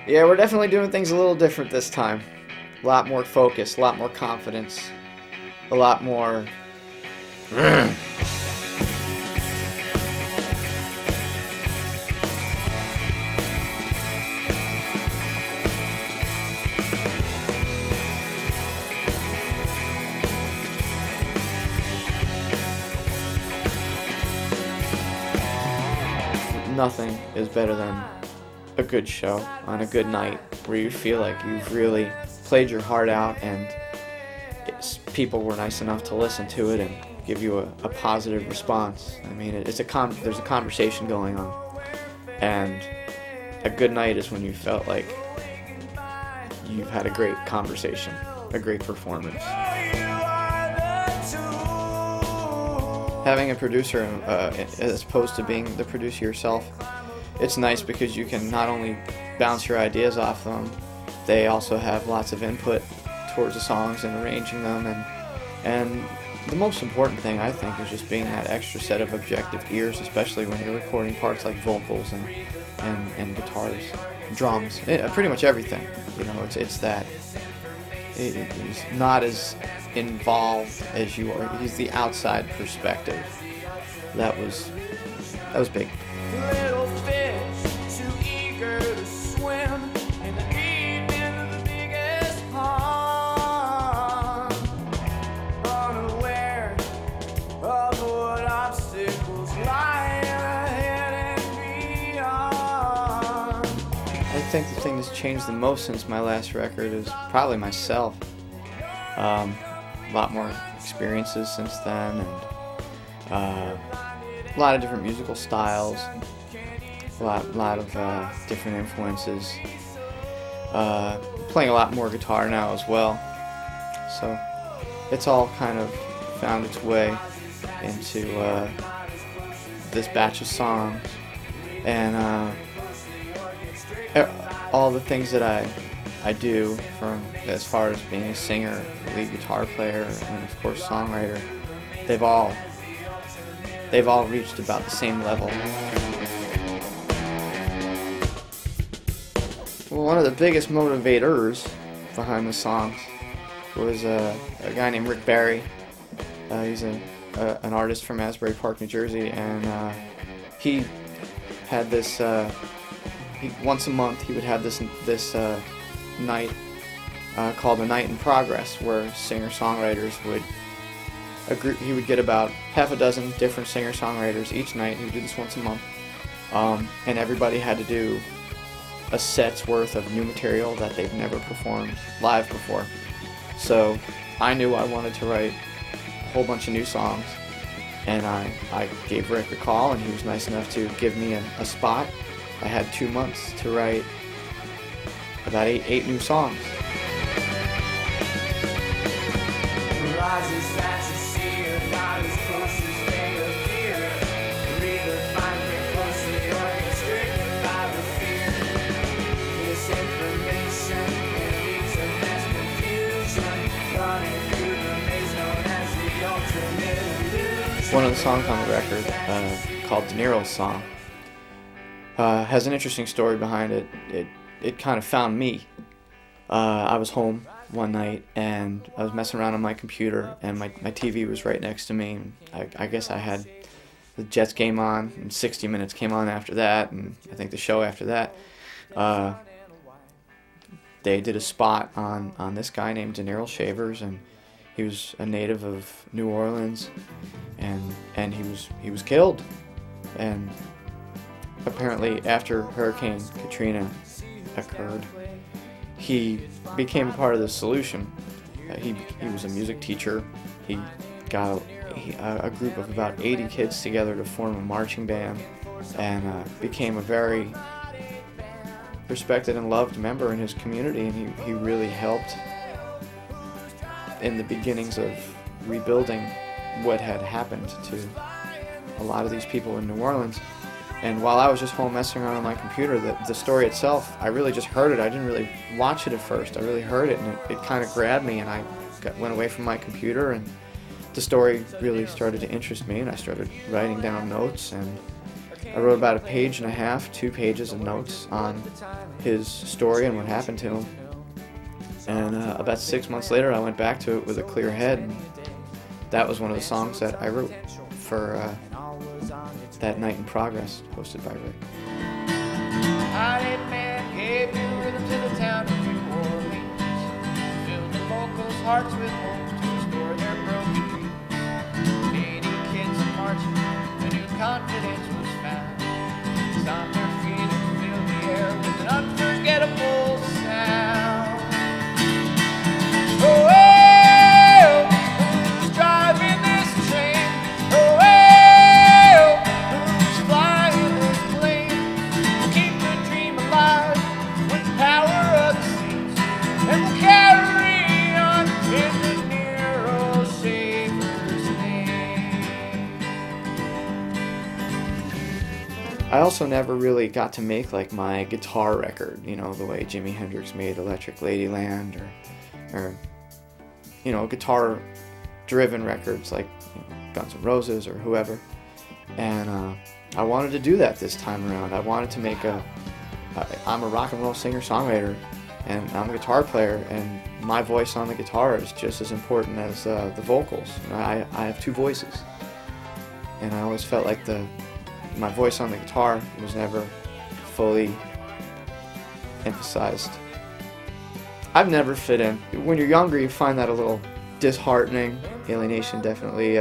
Yeah, we're definitely doing things a little different this time. A lot more focus, a lot more confidence, a lot more... Nothing is better than a good show on a good night where you feel like you've really played your heart out and people were nice enough to listen to it and give you a positive response. I mean, there's a conversation going on, and a good night is when you felt like you've had a great conversation, a great performance. Having a producer as opposed to being the producer yourself, it's nice because you can not only bounce your ideas off them, they also have lots of input towards the songs and arranging them, and the most important thing I think is just being that extra set of objective ears, especially when you're recording parts like vocals and guitars, drums, pretty much everything. You know, it's that he's not as involved as you are. He's the outside perspective. That was big. Little fish too eager to swim in the deep end of the biggest pond, unaware of what obstacles lie ahead and beyond. I think the thing that's changed the most since my last record is probably myself. A lot more experiences since then, and a lot of different musical styles, a lot of different influences. Playing a lot more guitar now as well, so it's all kind of found its way into this batch of songs, and all the things that I do, from as far as being a singer, lead guitar player, and of course songwriter, they've all reached about the same level. Well, one of the biggest motivators behind the songs was a guy named Rick Barry. He's an artist from Asbury Park, New Jersey, and he had this. Once a month, he would have this night called the Night in Progress, where singer-songwriters would he would get about half a dozen different singer-songwriters each night. He would do this once a month, and everybody had to do a set's worth of new material that they've never performed live before. So I knew I wanted to write a whole bunch of new songs, and I gave Rick a call, and he was nice enough to give me a spot. I had 2 months to write about eight new songs. One of the songs on the record, called De Niro's Song, has an interesting story behind it. It kind of found me. I was home one night and I was messing around on my computer, and my TV was right next to me. And I guess I had the Jets game on, and 60 Minutes came on after that, and I think the show after that. They did a spot on this guy named De Niro Shavers, and he was a native of New Orleans, and he was killed. And apparently after Hurricane Katrina occurred, he became a part of the solution. He was a music teacher. He got a group of about 80 kids together to form a marching band, and became a very respected and loved member in his community, and he really helped in the beginnings of rebuilding what had happened to a lot of these people in New Orleans. And while I was just home messing around on my computer, the story itself, I really just heard it. I didn't really watch it at first. I really heard it, and it kind of grabbed me, and I went away from my computer, and the story really started to interest me, and I started writing down notes, and I wrote about a page and a half, 2 pages of notes on his story and what happened to him. And about 6 months later, I went back to it with a clear head. And that was one of the songs that I wrote for that Night in Progress, hosted by Rick. Man gave new rhythm to the town of New Orleans, filled the locals' hearts with hope to restore their broken dreams. 80 kids marching, a new confidence was found. It's on their feet and filled the air with an unforgettable sound. Oh, well, who's driving this train? Oh, well, who's flying this plane? We'll keep the dream alive with the power of the seas, and we'll carry on in the Nero Shaver's name. I also never really got to make like my guitar record, you know, the way Jimi Hendrix made Electric Ladyland, or you know, guitar-driven records like, you know, Guns N' Roses or whoever. And I wanted to do that this time around. I wanted to make I'm a rock and roll singer-songwriter, and I'm a guitar player, and my voice on the guitar is just as important as the vocals. You know, I have 2 voices, and I always felt like my voice on the guitar was never fully emphasized. I've never fit in. When you're younger, you find that a little disheartening. Alienation definitely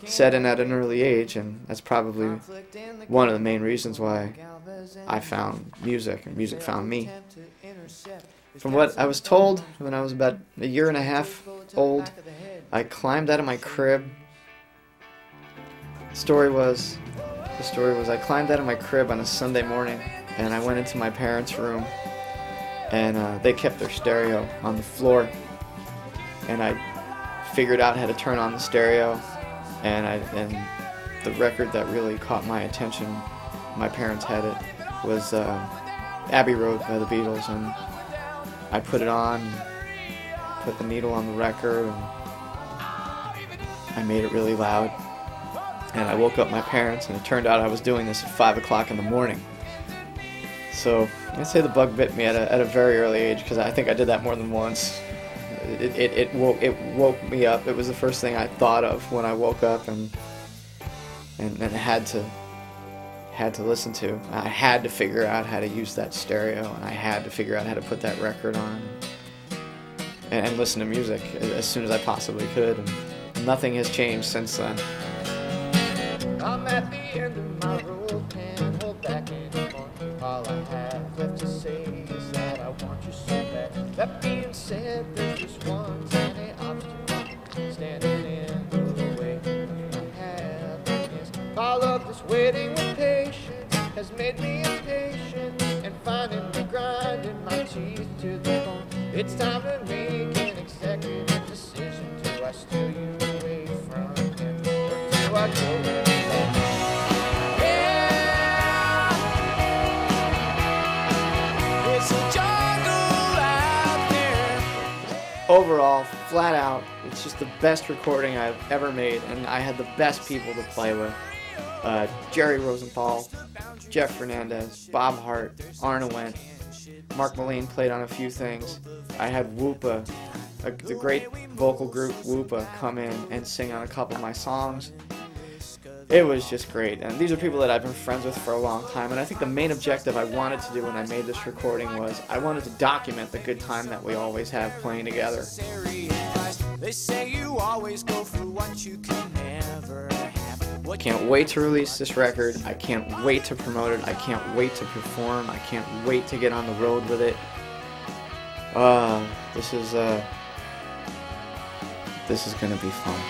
set in at an early age, and that's probably one of the main reasons why I found music, and music found me. From what I was told when I was about a year and a half old, I climbed out of my crib. The story was I climbed out of my crib on a Sunday morning, and I went into my parents' room, and they kept their stereo on the floor, and I figured out how to turn on the stereo, and the record that really caught my attention, my parents had it, was Abbey Road by the Beatles, and I put it on, put the needle on the record, and I made it really loud, and I woke up my parents, and it turned out I was doing this at 5 o'clock in the morning. So I'd say the bug bit me at a very early age, because I think I did that more than once. It woke me up. It was the first thing I thought of when I woke up, and had to listen to. I had to figure out how to use that stereo, and I had to figure out how to put that record on and listen to music as soon as I possibly could. And nothing has changed since then. I'm at the end of my rope, can't hold back anymore. All I have left to say is that I want you so bad. That being said, there's just one tiny obstacle standing in the way of my happiness. All of this waiting with patience has made me impatient, and finding me grinding my teeth to the bone. It's time to make an executive decision. Do I steal you away from him, or do I go where he goes? Overall, flat out, it's just the best recording I've ever made, and I had the best people to play with. Jerry Rosenthal, Jeff Fernandez, Bob Hart, Arna Wendt, Mark Moline played on a few things. I had Whoopa, the great vocal group Whoopa, come in and sing on a couple of my songs. It was just great, and these are people that I've been friends with for a long time, and I think the main objective I wanted to do when I made this recording was I wanted to document the good time that we always have playing together. They say you always go for what you can never have. I can't wait to release this record. I can't wait to promote it. I can't wait to perform. I can't wait to get on the road with it. This is gonna be fun.